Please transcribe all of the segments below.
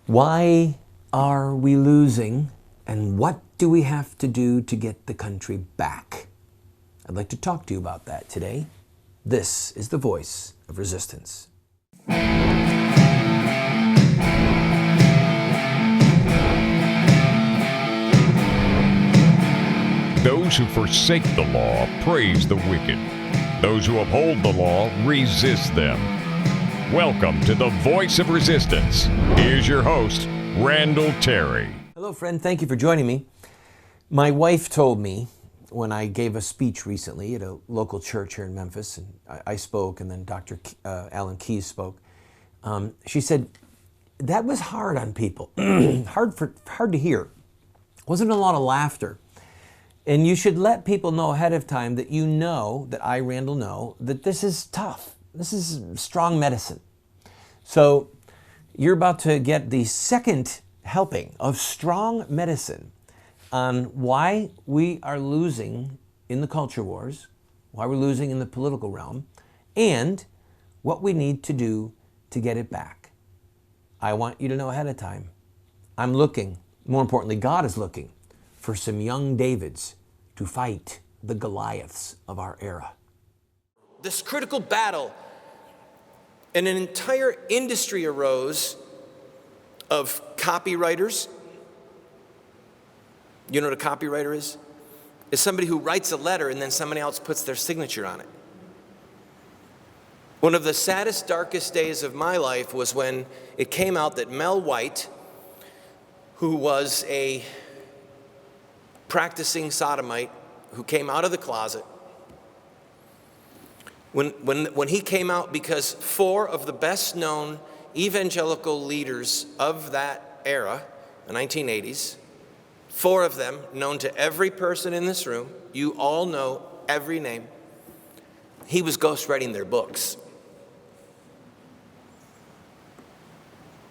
Why are we losing, and what do we have to do to get the country back? I'd like to talk to you about that today. This is the voice of resistance. Those who forsake the law praise the wicked. Those who uphold the law resist them. Welcome to the Voice of Resistance. Here's your host, Randall Terry. Hello, friend. Thank you for joining me. My wife told me when I gave a speech recently at a local church here in Memphis, and I spoke, and then Dr. Alan Keyes spoke. She said, that was hard on people, hard to hear. Wasn't a lot of laughter. And you should let people know ahead of time that you know, that I, Randall, know, that this is tough. This is strong medicine. So you're about to get the second helping of strong medicine on why we are losing in the culture wars, why we're losing in the political realm, and what we need to do to get it back. I want you to know ahead of time. I'm looking, more importantly, God is looking for some young Davids to fight the Goliaths of our era. This critical battle, and an entire industry arose of copywriters. You know what a copywriter is? It's somebody who writes a letter and then somebody else puts their signature on it. One of the saddest, darkest days of my life was when it came out that Mel White, who was a practicing sodomite, who came out of the closet, when he came out, because four of the best known evangelical leaders of that era, the 1980s, four of them known to every person in this room, you all know every name, he was ghostwriting their books.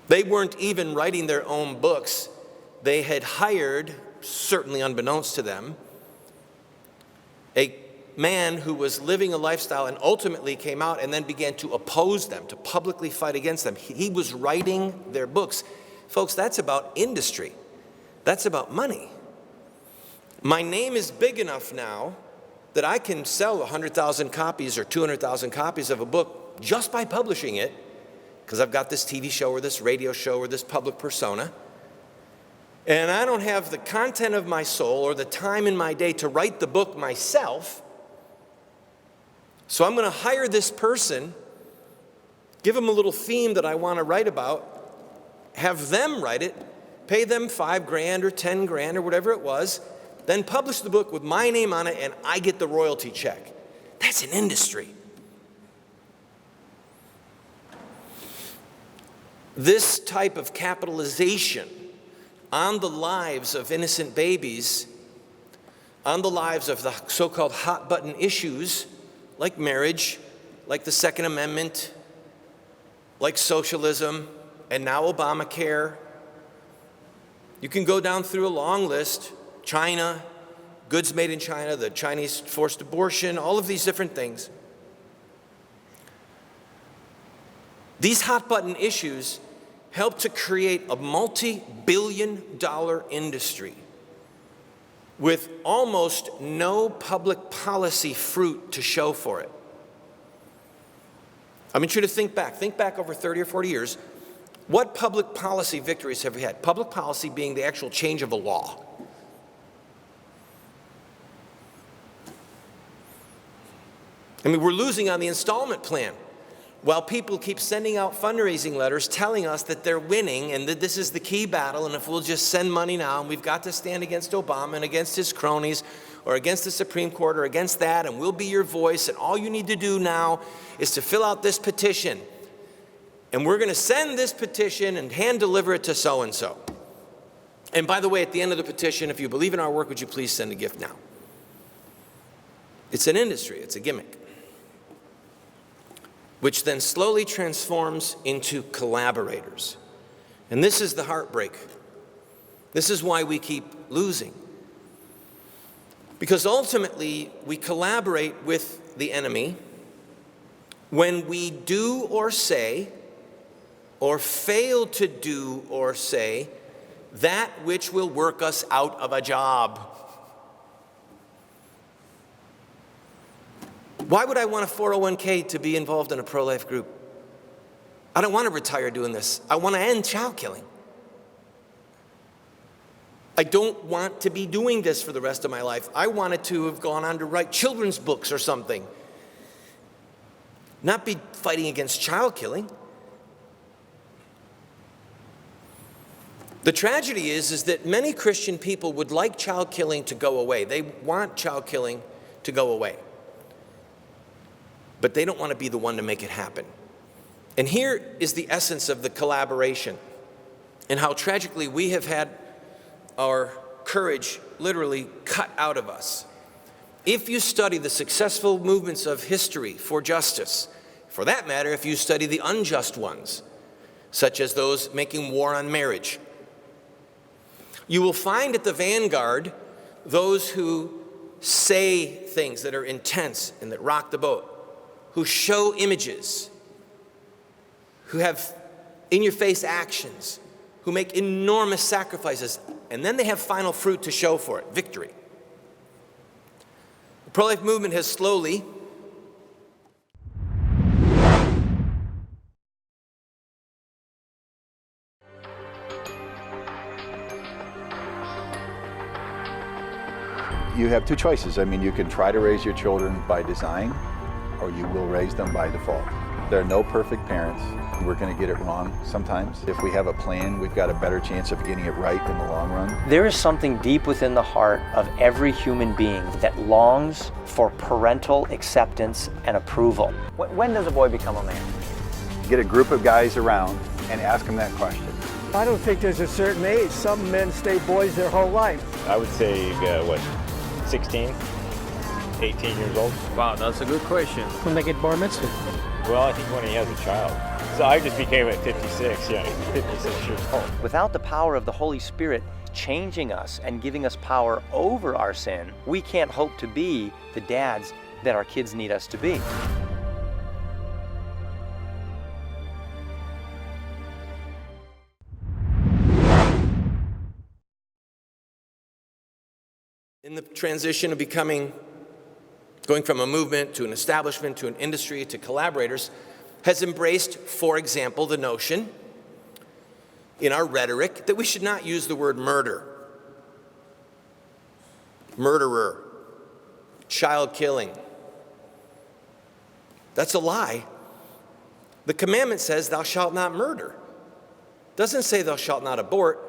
They weren't even writing their own books. They had hired, certainly unbeknownst to them, a man who was living a lifestyle and ultimately came out and then began to oppose them, to publicly fight against them. He was writing their books. Folks, that's about industry. That's about money. My name is big enough now that I can sell 100,000 copies or 200,000 copies of a book just by publishing it, because I've got this TV show or this radio show or this public persona. And I don't have the content of my soul or the time in my day to write the book myself. So I'm going to hire this person, give them a little theme that I want to write about, have them write it, pay them $5,000 or $10,000 or whatever it was, then publish the book with my name on it, and I get the royalty check. That's an industry. This type of capitalization on the lives of innocent babies, on the lives of the so-called hot button issues, like marriage, like the Second Amendment, like socialism, and now Obamacare. You can go down through a long list. China, goods made in China, the Chinese forced abortion, all of these different things. These hot button issues help to create a multi-billion-dollar industry with almost no public policy fruit to show for it. I want you to think back over 30 or 40 years. What public policy victories have we had? Public policy being the actual change of a law. I mean, we're losing on the installment plan. While people keep sending out fundraising letters telling us that they're winning and that this is the key battle, and if we'll just send money now and we've got to stand against Obama and against his cronies or against the Supreme Court or against that, and we'll be your voice, and all you need to do now is to fill out this petition. And we're going to send this petition and hand deliver it to so-and-so. And by the way, at the end of the petition, if you believe in our work, would you please send a gift now? It's an industry, it's a gimmick, which then slowly transforms into collaborators. And this is the heartbreak. This is why we keep losing. Because ultimately, we collaborate with the enemy when we do or say or fail to do or say that which will work us out of a job. Why would I want a 401k to be involved in a pro-life group? I don't want to retire doing this. I want to end child killing. I don't want to be doing this for the rest of my life. I wanted to have gone on to write children's books or something. Not be fighting against child killing. The tragedy is that many Christian people would like child killing to go away. They want child killing to go away. But they don't want to be the one to make it happen. And here is the essence of the collaboration and how tragically we have had our courage literally cut out of us. If you study the successful movements of history for justice, for that matter, if you study the unjust ones, such as those making war on marriage, you will find at the vanguard those who say things that are intense and that rock the boat, who show images, who have in-your-face actions, who make enormous sacrifices, and then they have final fruit to show for it, victory. The pro-life movement has slowly You have two choices. I mean, you can try to raise your children by design, or you will raise them by default. There are no perfect parents. We're going to get it wrong sometimes. If we have a plan, we've got a better chance of getting it right in the long run. There is something deep within the heart of every human being that longs for parental acceptance and approval. When does a boy become a man? Get a group of guys around and ask them that question. I don't think there's a certain age. Some men stay boys their whole life. I would say, 16, 18 years old. Wow, that's a good question. When they get bar mitzvah? Well, I think when he has a child. So I just became at 56, 56 years old. Without the power of the Holy Spirit changing us and giving us power over our sin, we can't hope to be the dads that our kids need us to be. in the transition of going from a movement to an establishment to an industry to collaborators, has embraced, for example, the notion in our rhetoric that we should not use the word murder, murderer, child killing. That's a lie. The commandment says, thou shalt not murder. It doesn't say thou shalt not abort.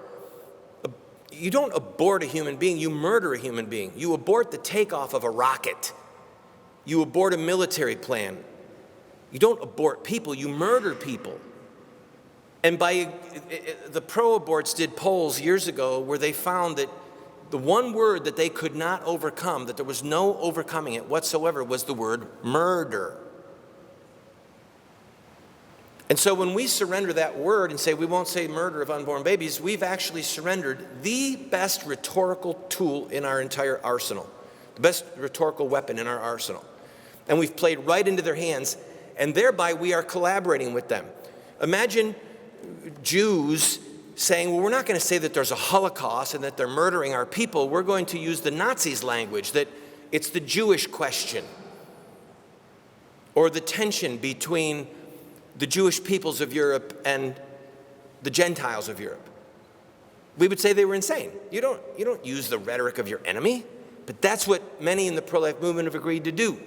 You don't abort a human being, you murder a human being. You abort the takeoff of a rocket. You abort a military plan. You don't abort people, you murder people. And the pro-aborts did polls years ago where they found that the one word that they could not overcome, that there was no overcoming it whatsoever, was the word murder. And so when we surrender that word and say we won't say murder of unborn babies, we've actually surrendered the best rhetorical tool in our entire arsenal, the best rhetorical weapon in our arsenal. And we've played right into their hands, and thereby we are collaborating with them. Imagine Jews saying, well, we're not going to say that there's a Holocaust and that they're murdering our people. We're going to use the Nazis' language, that it's the Jewish question, or the tension between the Jewish peoples of Europe and the Gentiles of Europe. We would say they were insane. You don't use the rhetoric of your enemy, but that's what many in the pro-life movement have agreed to do.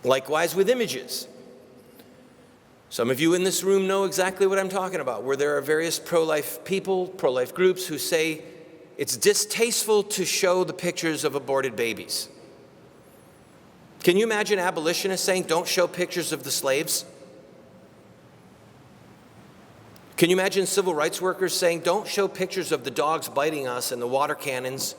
Likewise with images. Some of you in this room know exactly what I'm talking about, where there are various pro-life people, pro-life groups who say it's distasteful to show the pictures of aborted babies. Can you imagine abolitionists saying, don't show pictures of the slaves? Can you imagine civil rights workers saying, don't show pictures of the dogs biting us and the water cannons?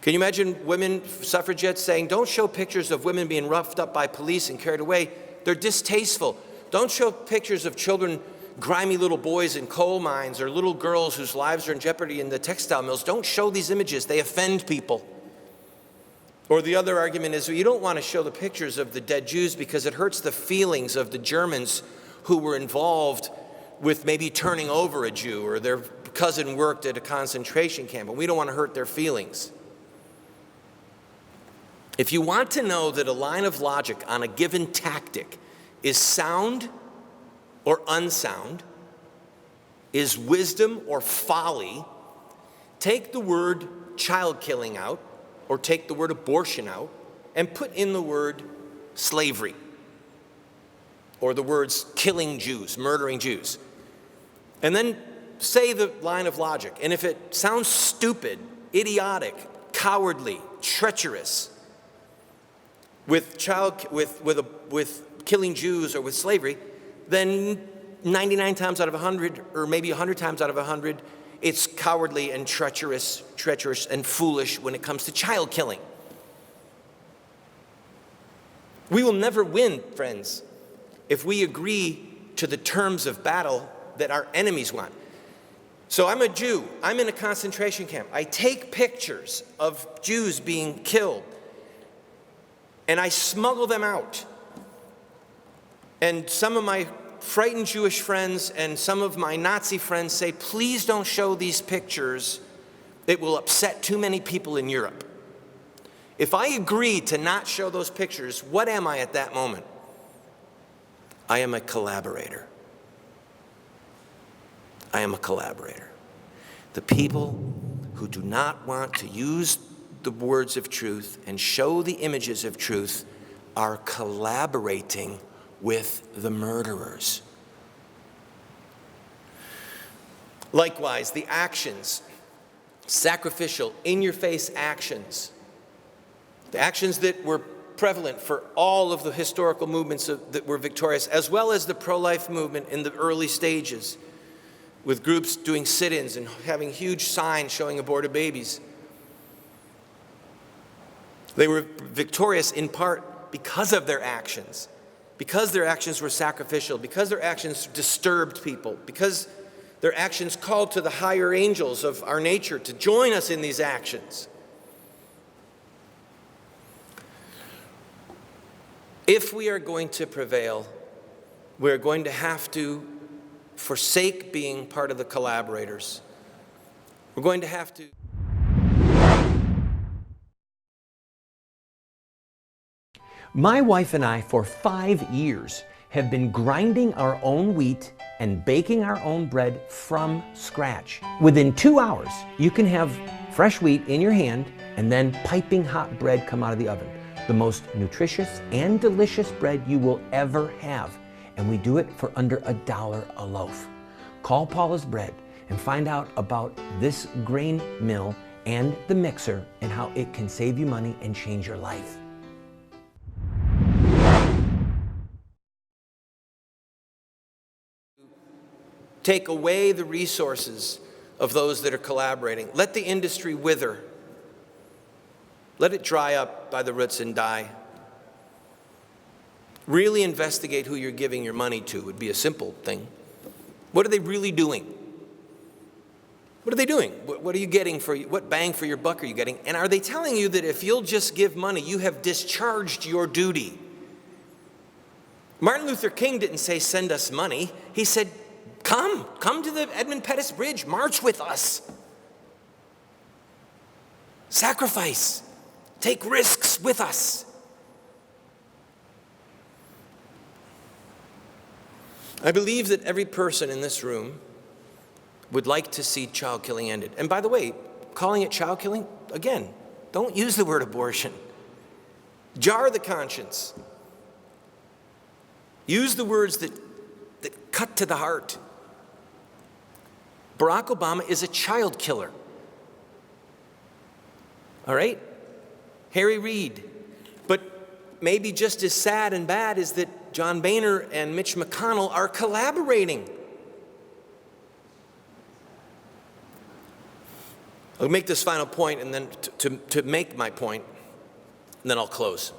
Can you imagine women suffragettes saying, don't show pictures of women being roughed up by police and carried away? They're distasteful. Don't show pictures of children, grimy little boys in coal mines, or little girls whose lives are in jeopardy in the textile mills. Don't show these images. They offend people. Or the other argument is, well, you don't want to show the pictures of the dead Jews because it hurts the feelings of the Germans who were involved with maybe turning over a Jew, or their cousin worked at a concentration camp, and we don't want to hurt their feelings. If you want to know that a line of logic on a given tactic is sound or unsound, is wisdom or folly, take the word child killing out, or take the word abortion out, and put in the word slavery, or the words killing Jews, murdering Jews. And then say the line of logic. And if it sounds stupid, idiotic, cowardly, treacherous, with killing Jews or with slavery, then 99 times out of 100, or maybe 100 times out of 100, it's cowardly and treacherous and foolish when it comes to child killing. We will never win, friends, if we agree to the terms of battle that our enemies want. So I'm a Jew. I'm in a concentration camp. I take pictures of Jews being killed, and I smuggle them out. And some of my frightened Jewish friends and some of my Nazi friends say, please don't show these pictures. It will upset too many people in Europe. If I agree to not show those pictures, what am I at that moment? I am a collaborator. I am a collaborator. The people who do not want to use the words of truth and show the images of truth are collaborating with the murderers. Likewise, the actions, sacrificial, in-your-face actions, the actions that were prevalent for all of the historical movements that were victorious, as well as the pro-life movement in the early stages, with groups doing sit-ins and having huge signs showing aborted babies. They were victorious in part because of their actions. Because their actions were sacrificial, because their actions disturbed people, because their actions called to the higher angels of our nature to join us in these actions. If we are going to prevail, we're going to have to forsake being part of the collaborators. We're going to have to. My wife and I, for 5 years, have been grinding our own wheat and baking our own bread from scratch. Within 2 hours, you can have fresh wheat in your hand and then piping hot bread come out of the oven. The most nutritious and delicious bread you will ever have. And we do it for under $1 a loaf. Call Paula's Bread and find out about this grain mill and the mixer and how it can save you money and change your life. Take away the resources of those that are collaborating. Let the industry wither. Let it dry up by the roots and die. Really investigate who you're giving your money to would be a simple thing. What are they really doing? What are they doing? What are you getting for, what bang for your buck are you getting? And are they telling you that if you'll just give money, you have discharged your duty? Martin Luther King didn't say, send us money. He said, come to the Edmund Pettus Bridge, march with us. Sacrifice, take risks with us. I believe that every person in this room would like to see child killing ended. And by the way, calling it child killing, again, don't use the word abortion. Jar the conscience. Use the words that cut to the heart. Barack Obama is a child killer. All right? Harry Reid. But maybe just as sad and bad is that John Boehner and Mitch McConnell are collaborating. I'll make this final point and then to make my point, and then I'll close.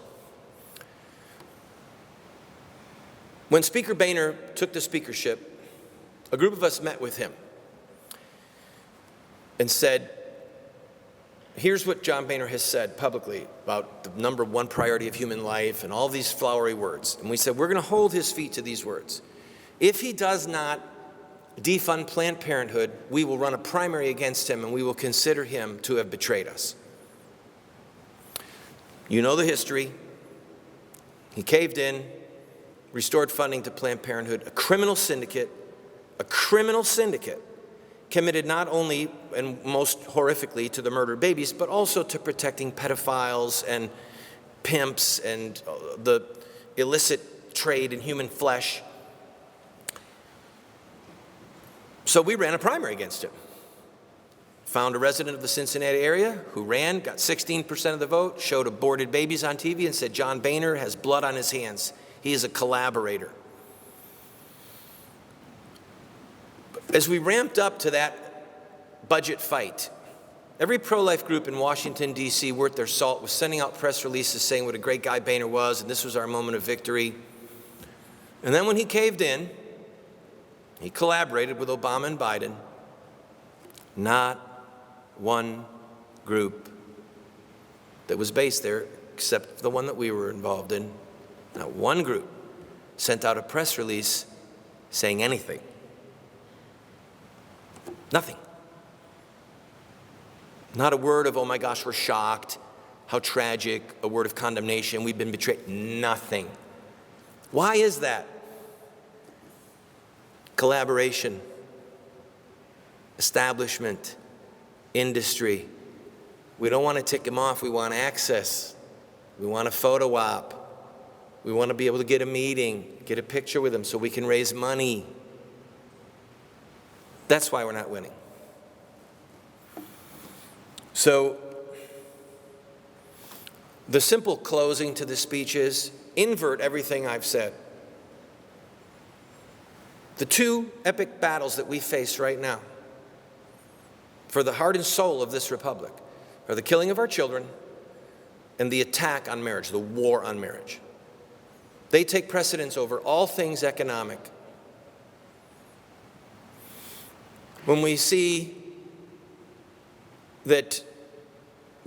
When Speaker Boehner took the speakership, a group of us met with him and said, here's what John Boehner has said publicly about the number one priority of human life and all these flowery words. And we said, we're going to hold his feet to these words. If he does not defund Planned Parenthood, we will run a primary against him and we will consider him to have betrayed us. You know the history. He caved in, restored funding to Planned Parenthood, a criminal syndicate committed not only and most horrifically to the murder of babies, but also to protecting pedophiles and pimps and the illicit trade in human flesh. So we ran a primary against him. Found a resident of the Cincinnati area who ran, got 16% of the vote, showed aborted babies on TV and said, John Boehner has blood on his hands. He is a collaborator. As we ramped up to that budget fight, every pro-life group in Washington, D.C. worth their salt was sending out press releases saying what a great guy Boehner was, and this was our moment of victory. And then when he caved in, he collaborated with Obama and Biden. Not one group that was based there, except the one that we were involved in, not one group sent out a press release saying anything. Nothing. Not a word of, oh my gosh, we're shocked, how tragic, a word of condemnation, we've been betrayed. Nothing. Why is that? Collaboration, establishment, industry. We don't want to tick them off, we want access. We want a photo op. We want to be able to get a meeting, get a picture with them so we can raise money. That's why we're not winning. So the simple closing to the speech is invert everything I've said. The two epic battles that we face right now for the heart and soul of this republic are the killing of our children and the attack on marriage, the war on marriage. They take precedence over all things economic. When we see that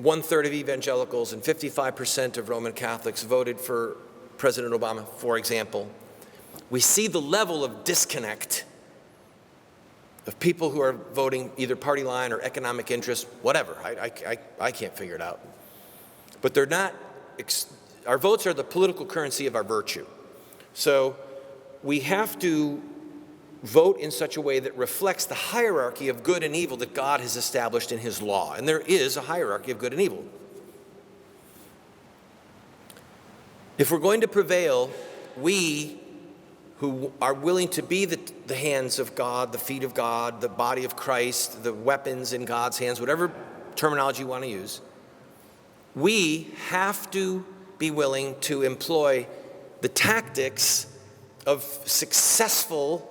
1/3 of evangelicals and 55% of Roman Catholics voted for President Obama, for example, we see the level of disconnect of people who are voting either party line or economic interest, whatever. I can't figure it out. But they're not, our votes are the political currency of our virtue. So we have to vote in such a way that reflects the hierarchy of good and evil that God has established in his law. And there is a hierarchy of good and evil. If we're going to prevail, we who are willing to be the hands of God, the feet of God, the body of Christ, the weapons in God's hands, whatever terminology you want to use, we have to be willing to employ the tactics of successful.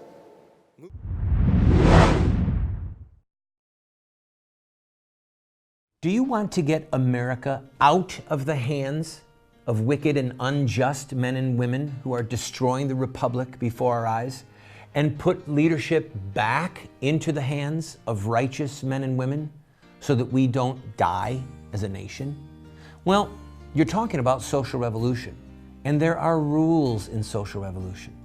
Do you want to get America out of the hands of wicked and unjust men and women who are destroying the republic before our eyes, and put leadership back into the hands of righteous men and women so that we don't die as a nation? Well, you're talking about social revolution, and there are rules in social revolution.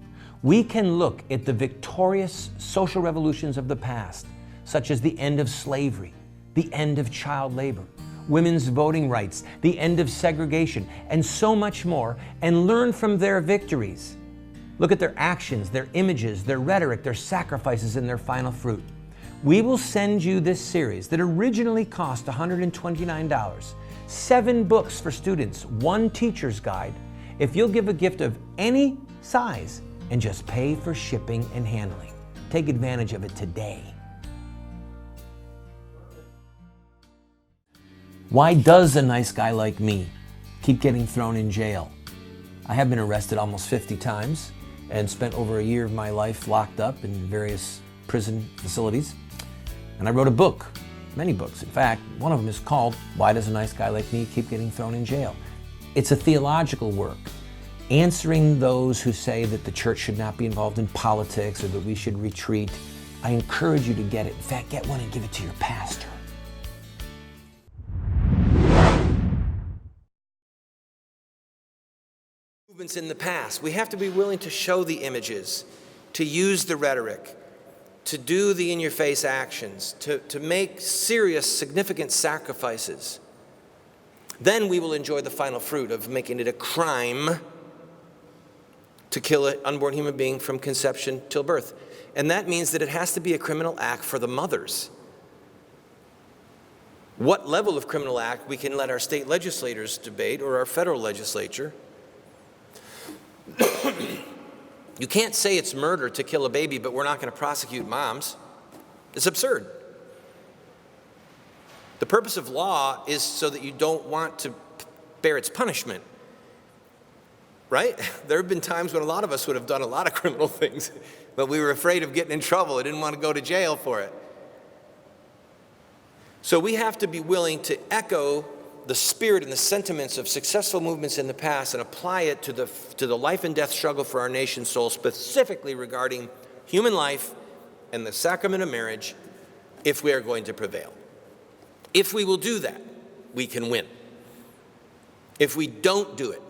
We can look at the victorious social revolutions of the past, such as the end of slavery, the end of child labor, women's voting rights, the end of segregation, and so much more, and learn from their victories. Look at their actions, their images, their rhetoric, their sacrifices, and their final fruit. We will send you this series that originally cost $129, 7 books for students, 1 teacher's guide, if you'll give a gift of any size and just pay for shipping and handling. Take advantage of it today. Why does a nice guy like me keep getting thrown in jail? I have been arrested almost 50 times and spent over a year of my life locked up in various prison facilities. And I wrote a book, many books. In fact, one of them is called Why Does a Nice Guy Like Me Keep Getting Thrown in Jail? It's a theological work, answering those who say that the church should not be involved in politics or that we should retreat. I encourage you to get it. In fact, get one and give it to your pastor. Movements in the past. We have to be willing to show the images, to use the rhetoric, to do the in-your-face actions, to make serious, significant sacrifices. Then we will enjoy the final fruit of making it a crime to kill an unborn human being from conception till birth. And that means that it has to be a criminal act for the mothers. What level of criminal act we can let our state legislators debate, or our federal legislature. You can't say it's murder to kill a baby, but we're not going to prosecute moms. It's absurd. The purpose of law is so that you don't want to bear its punishment, right? There have been times when a lot of us would have done a lot of criminal things, but we were afraid of getting in trouble. I didn't want to go to jail for it. So we have to be willing to echo the spirit and the sentiments of successful movements in the past and apply it to the life and death struggle for our nation's soul, specifically regarding human life and the sacrament of marriage, if we are going to prevail. If we will do that, we can win. If we don't do it,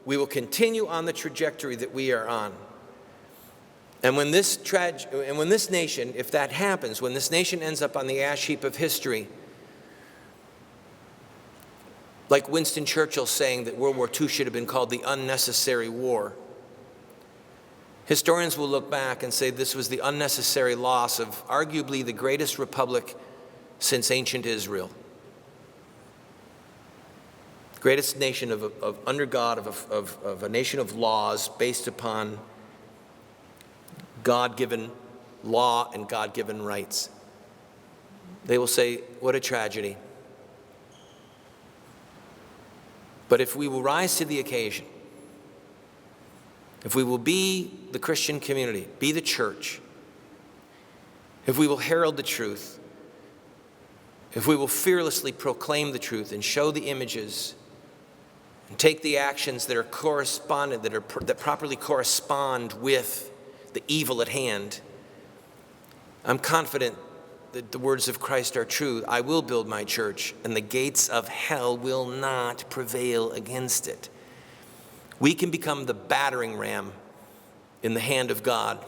we will continue on the trajectory that we are on. And when this nation, if that happens, when this nation ends up on the ash heap of history, like Winston Churchill saying that World War II should have been called the unnecessary war, historians will look back and say this was the unnecessary loss of arguably the greatest republic since ancient Israel. Greatest nation under God, of a nation of laws based upon God-given law and God-given rights. They will say, what a tragedy. But if we will rise to the occasion, if we will be the Christian community, be the church, if we will herald the truth, if we will fearlessly proclaim the truth and show the images and take the actions that are correspondent, that properly correspond with the evil at hand, I'm confident that the words of Christ are true. I will build my church, and the gates of hell will not prevail against it. We can become the battering ram in the hand of God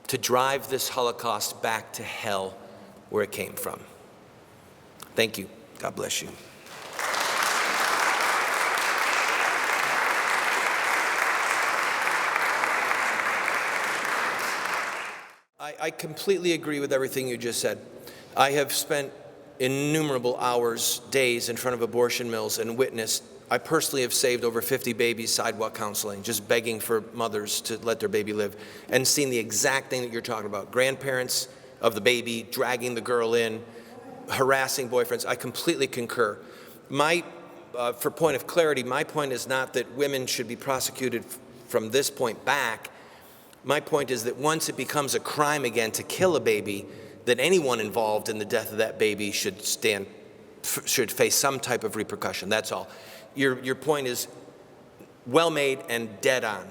to drive this Holocaust back to hell where it came from. Thank you. God bless you. I completely agree with everything you just said. I have spent innumerable hours, days in front of abortion mills and witnessed. I personally have saved over 50 babies sidewalk counseling, just begging for mothers to let their baby live, and seen the exact thing that you're talking about. Grandparents of the baby dragging the girl in, harassing boyfriends. I completely concur. For point of clarity, my point is not that women should be prosecuted from this point back. My point is that once it becomes a crime again to kill a baby, that anyone involved in the death of that baby should face some type of repercussion. That's all. Your point is well made and dead on.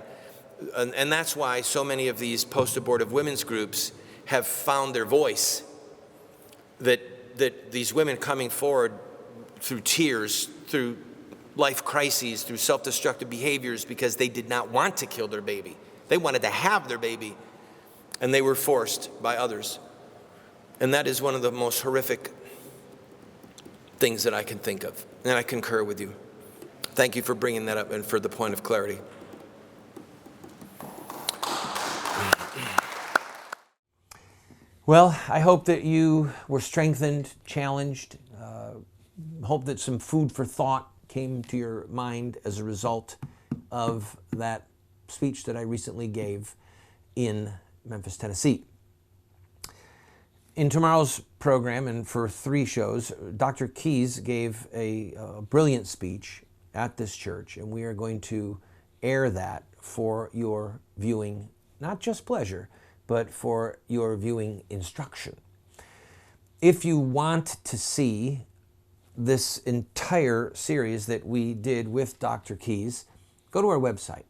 And that's why so many of these post-abortive women's groups have found their voice, that these women coming forward through tears, through life crises, through self-destructive behaviors because they did not want to kill their baby. They wanted to have their baby, and they were forced by others. And that is one of the most horrific things that I can think of, and I concur with you. Thank you for bringing that up and for the point of clarity. Well, I hope that you were strengthened, challenged, hope that some food for thought came to your mind as a result of that speech that I recently gave in Memphis, Tennessee. In tomorrow's program, and for 3 shows, Dr. Keyes gave a brilliant speech at this church, and we are going to air that for your viewing, not just pleasure, but for your viewing instruction. If you want to see this entire series that we did with Dr. Keyes, go to our website.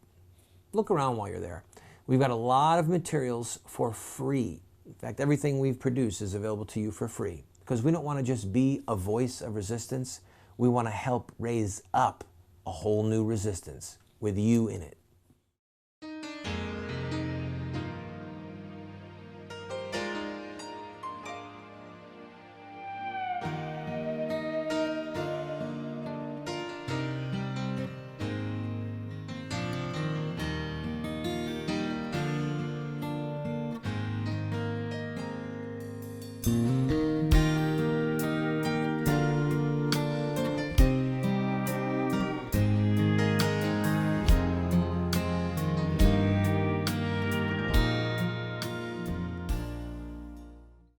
Look around while you're there. We've got a lot of materials for free. In fact, everything we've produced is available to you for free because we don't want to just be a voice of resistance. We want to help raise up a whole new resistance with you in it.